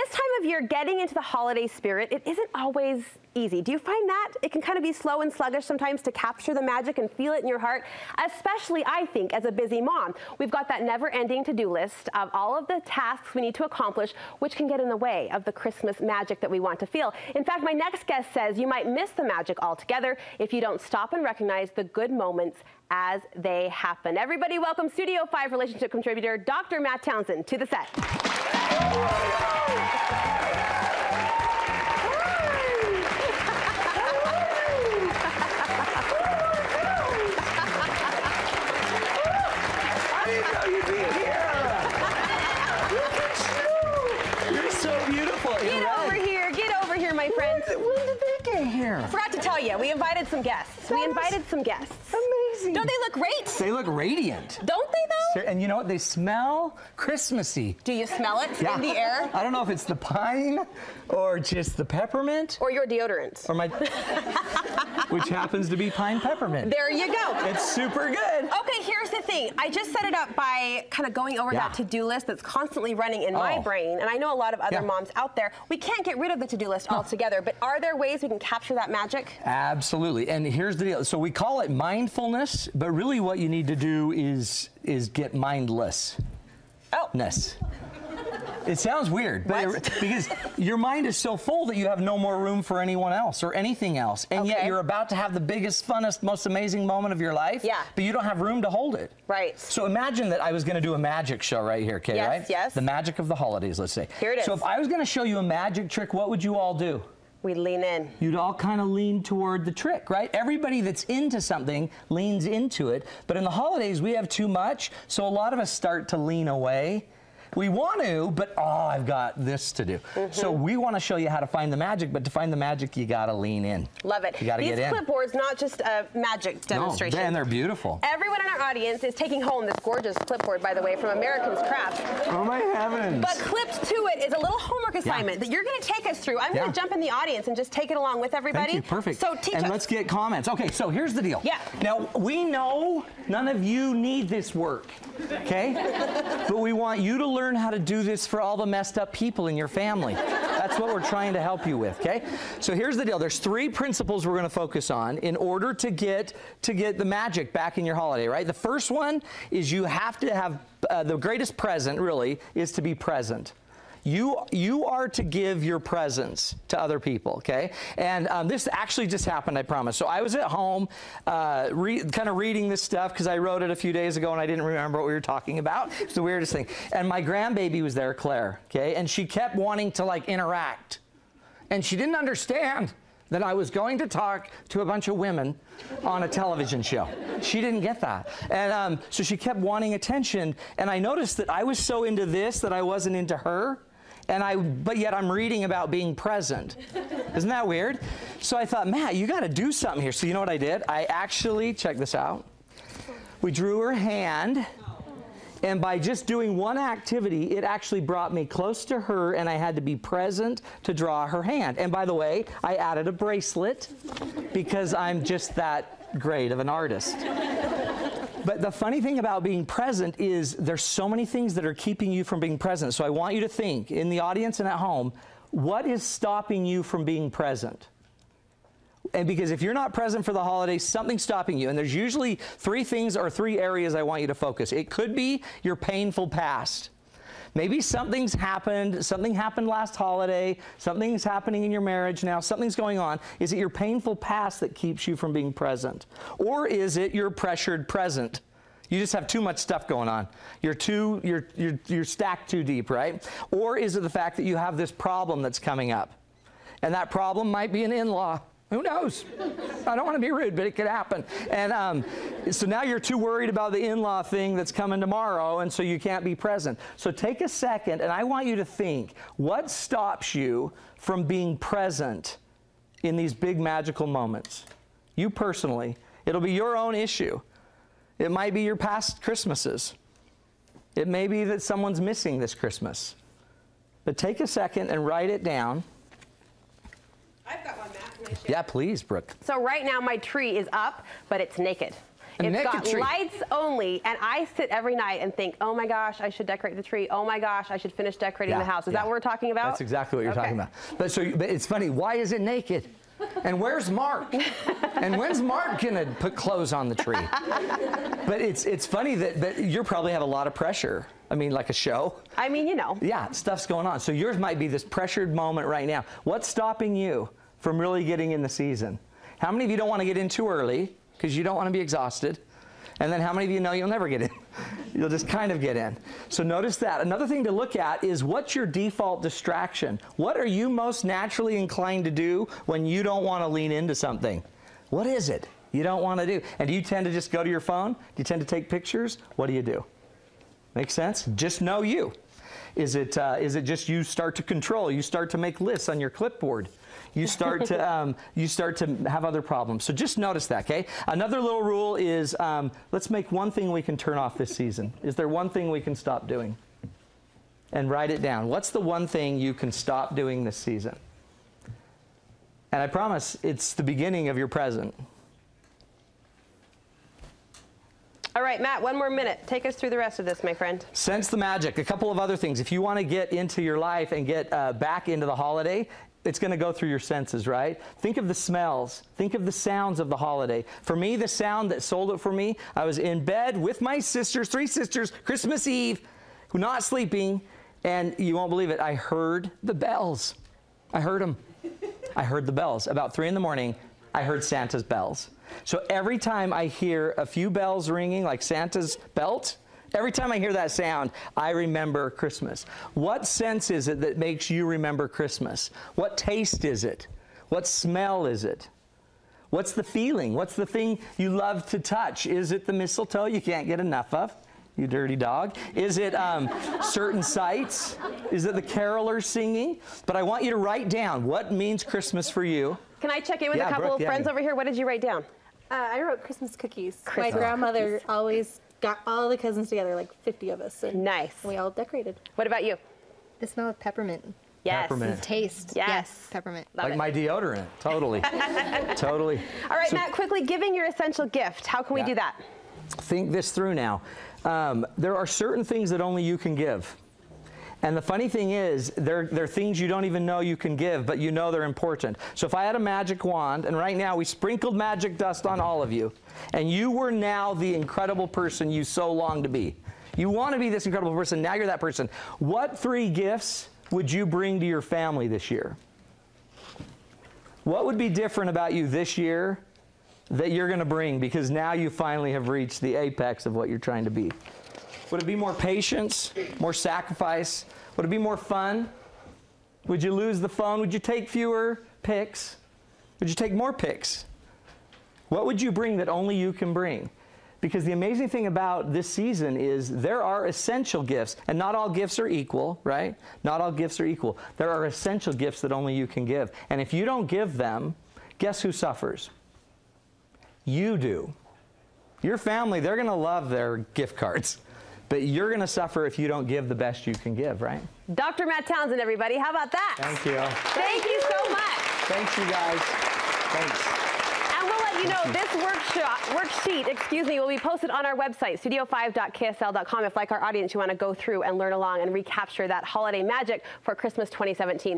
This time of year, getting into the holiday spirit, it isn't always easy. Do you find that? It can kind of be slow and sluggish sometimes to capture the magic and feel it in your heart, especially, I think, as a busy mom. We've got that never-ending to-do list of all of the tasks we need to accomplish, which can get in the way of the Christmas magic that we want to feel. In fact, my next guest says you might miss the magic altogether if you don't stop and recognize the good moments as they happen. Everybody welcome Studio 5 relationship contributor, Dr. Matt Townsend, to the set. My friend. When did they get here? I forgot to tell you, we invited some guests. Amazing. Don't they look great? They look radiant. Don't they though? And you know what? They smell Christmassy. Do you smell it in the air? I don't know if it's the pine or just the peppermint. Or your deodorant. Or my, which happens to be pine peppermint. There you go. It's super good. Okay, here's the thing. I just set it up by kind of going over that to-do list that's constantly running in my brain. And I know a lot of other moms out there. We can't get rid of the to-do list altogether, but are there ways we can capture that magic? Absolutely. And here's the deal. So we call it mindfulness, but really what you need to do is get mindless. It sounds weird, but because your mind is so full that you have no more room for anyone else or anything else. And yet you're about to have the biggest, funnest, most amazing moment of your life, but you don't have room to hold it. Right. So imagine that I was going to do a magic show right here, Kay, right? Yes. The magic of the holidays, let's say. Here it is. So if I was going to show you a magic trick, what would you all do? We'd lean in. You'd all kind of lean toward the trick, right? Everybody that's into something leans into it. But in the holidays, we have too much, so a lot of us start to lean away. We want to, but I've got this to do. So we want to show you how to find the magic, but to find the magic, you got to lean in. Love it. You got to get in. These clipboards, not just a magic demonstration. No, and they're beautiful. Everyone in our audience is taking home this gorgeous clipboard, by the way, from American's Crafts. Oh my heavens. But clipped to it is a little homework assignment that you're going to take us through. I'm going to jump in the audience and just take it along with everybody. Thank you. Perfect. So teach us. And let's get comments. Okay, so here's the deal. Yeah. Now, we know none of you need this work, okay? But we want you to learn how to do this for all the messed up people in your family. That's what we're trying to help you with, okay? So here's the deal. There's 3 principles we're going to focus on in order to get the magic back in your holiday, right? The first one is you have to have the greatest present, really, is to be present. You are to give your presents to other people, okay? And this actually just happened, I promise. So I was at home kind of reading this stuff because I wrote it a few days ago and I didn't remember what we were talking about. It's the weirdest thing. And my grandbaby was there, Claire, okay? And she kept wanting to, like, interact. And she didn't understand that I was going to talk to a bunch of women on a television show. She didn't get that. And so she kept wanting attention. And I noticed that I was so into this that I wasn't into her. But yet I'm reading about being present. Isn't that weird? So I thought, Matt, you got to do something here. So you know what I did? I actually, check this out. We drew her hand. And by just doing one activity, it actually brought me close to her, and I had to be present to draw her hand. And by the way, I added a bracelet because I'm just that great of an artist. But the funny thing about being present is there's so many things that are keeping you from being present. So I want you to think, in the audience and at home, what is stopping you from being present? And because if you're not present for the holidays, something's stopping you. And there's usually 3 things or 3 areas I want you to focus. It could be your painful past. Maybe something happened last holiday, something's happening in your marriage now, something's going on. Is it your painful past that keeps you from being present? Or is it your pressured present? You just have too much stuff going on. You're stacked too deep, right? Or is it the fact that you have this problem that's coming up? And that problem might be an in-law. Who knows? I don't want to be rude, but it could happen. And so now you're too worried about the in-law thing that's coming tomorrow, and so you can't be present. So take a second, and I want you to think, what stops you from being present in these big magical moments? You personally. It'll be your own issue. It might be your past Christmases. It may be that someone's missing this Christmas. But take a second and write it down. I've got one, Matt. Can I share? Yeah, please, Brooke. So right now my tree is up, but it's naked. It's got lights only, and I sit every night and think, oh my gosh, I should decorate the tree. Oh my gosh, I should finish decorating the house. Is that what we're talking about? That's exactly what you're talking about. But it's funny, why is it naked? And where's Mark? And when's Mark gonna put clothes on the tree? But it's funny that you probably have a lot of pressure. I mean, like a show. I mean, you know. Yeah, stuff's going on. So yours might be this pressured moment right now. What's stopping you from really getting in the season? How many of you don't want to get in too early because you don't want to be exhausted? And then how many of you know you'll never get in? You'll just kind of get in. So notice that. Another thing to look at is what's your default distraction? What are you most naturally inclined to do when you don't want to lean into something? What is it you don't want to do? And do you tend to just go to your phone? Do you tend to take pictures? What do you do? Make sense? Just know you. Is it just you start to control? You start to make lists on your clipboard. You start to have other problems. So just notice that, okay? Another little rule is let's make one thing we can turn off this season. Is there one thing we can stop doing? And write it down. What's the one thing you can stop doing this season? And I promise it's the beginning of your present. All right, Matt, one more minute. Take us through the rest of this, my friend. Sense the magic. A couple of other things. If you want to get into your life and get back into the holiday, it's going to go through your senses, right? Think of the smells. Think of the sounds of the holiday. For me, the sound that sold it for me, I was in bed with my sisters, 3 sisters, Christmas Eve, not sleeping, and you won't believe it, I heard the bells. I heard them. I heard the bells. About 3 in the morning, I heard Santa's bells. So every time I hear a few bells ringing, like Santa's belt, every time I hear that sound, I remember Christmas. What sense is it that makes you remember Christmas? What taste is it? What smell is it? What's the feeling? What's the thing you love to touch? Is it the mistletoe you can't get enough of, you dirty dog? Is it certain sights? Is it the carolers singing? But I want you to write down what means Christmas for you. Can I check in with a couple of friends over here? What did you write down? I wrote Christmas cookies. My grandmother always got all the cousins together, like 50 of us. And nice. We all decorated. What about you? The smell of peppermint. Yes. Peppermint. Taste. Yes. Peppermint. Like my deodorant. Totally. Totally. All right, Matt, quickly, giving your essential gift. How can we do that? Think this through now. There are certain things that only you can give. And the funny thing is, they're things you don't even know you can give, but you know they're important. So if I had a magic wand, and right now we sprinkled magic dust on all of you, and you were now the incredible person you so long to be. You want to be this incredible person, now you're that person. What 3 gifts would you bring to your family this year? What would be different about you this year that you're going to bring because now you finally have reached the apex of what you're trying to be? Would it be more patience, more sacrifice? Would it be more fun? Would you lose the phone? Would you take fewer pics? Would you take more pics? What would you bring that only you can bring? Because the amazing thing about this season is there are essential gifts, and not all gifts are equal, right? Not all gifts are equal. There are essential gifts that only you can give. And if you don't give them, guess who suffers? You do. Your family, they're going to love their gift cards. But you're going to suffer if you don't give the best you can give, right? Dr. Matt Townsend, everybody. How about that? Thank you. Thank you so much. Thanks, you guys. Thanks. And we'll let you know this worksheet, will be posted on our website, studio5.ksl.com. If, like our audience, you want to go through and learn along and recapture that holiday magic for Christmas 2017.